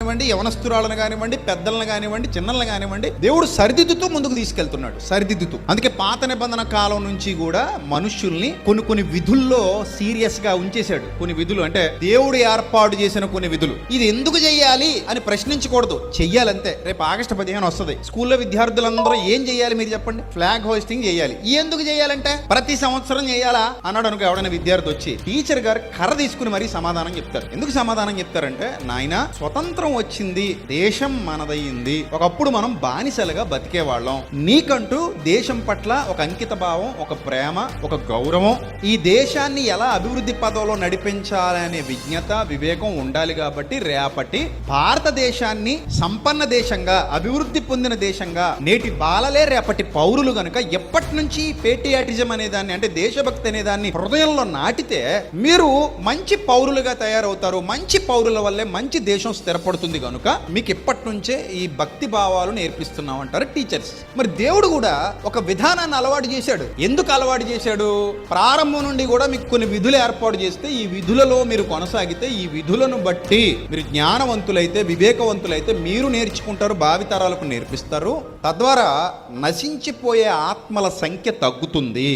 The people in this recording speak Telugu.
కానివ్వండి, యవనస్తురాలను కానివ్వండి, పెద్దలను కానివ్వండి, చిన్నలను కానివ్వండి, దేవుడు సరిదిద్దుతూ ముందుకు తీసుకెళ్తున్నాడు, సరిదిద్దుతూ. అందుకే పాత నిబంధన కాలం నుంచి కూడా మనుష్యుల్ని కొన్ని విధుల్లో సీరియస్ గా ఉంచేశాడు. కొన్ని విధులు అంటే దేవుడు ఏర్పాటు చేసిన కొన్ని విధులు. ఇది ఎందుకు చెయ్యాలి అని ప్రశ్నించకూడదు, చెయ్యాలంతే. రేపు ఆగస్టు 15 వస్తుంది. స్కూల్లో విద్యార్థులందరూ ఏం చేయాలి మీరు చెప్పండి? ఫ్లాగ్ హోస్టింగ్ చేయాలి. ఎందుకు చేయాలంటే ప్రతి సంవత్సరం చేయాలా అన్నాడు అనుకో ఎవడైనా విద్యార్థి వచ్చి, టీచర్ గారు కర్ర తీసుకుని మరీ సమాధానం చెప్తారు. ఎందుకు సమాధానం చెప్తారంటే, నాయన స్వతంత్రం వచ్చింది, దేశం మనదయ్యింది, ఒకప్పుడు మనం బానిసలుగా బతికేవాళ్ళం, నీకంటూ దేశం పట్ల ఒక అంకిత భావం, ఒక ప్రేమ, ఒక గౌరవం, ఈ దేశాన్ని ఎలా అభివృద్ధి పదంలో నడిపించాలనే విజ్ఞత, వివేకం ఉండాలి. కాబట్టి రేపటి భారతదేశాన్ని సంపన్న దేశంగా, అభివృద్ధి పొందిన దేశంగా నేటి బాలలే రేపటి పౌరులు గనుక ఎప్పటి నుంచి పేట్రియాటిజం అనే దాన్ని, అంటే దేశభక్తి అనే దాన్ని హృదయంలో నాటితే మీరు మంచి పౌరులుగా తయారవుతారు. మంచి పౌరుల వల్లే మంచి దేశం స్థిరపడుతుంది. కనుక మీకు ఇప్పటి నుంచే ఈ భక్తి భావాలు నేర్పిస్తున్నాం అంటారు టీచర్స్. మరి దేవుడు కూడా ఒక విధానాన్ని అలవాటు చేశాడు. ఎందుకు అలవాటు చేశాడు? ప్రారంభం నుండి కూడా మీకు కొన్ని విధులు ఏర్పాటు చేస్తే, ఈ విధులలో మీరు కొనసాగితే, ఈ విధులను బట్టి మీరు జ్ఞానవంతులైతే, వివేకవంతులైతే మీరు నేర్చుకుంటారు, భావితరాలకు నేర్పిస్తారు. తద్వారా నశించిపోయే ఆత్మల సంఖ్య తగ్గుతుంది.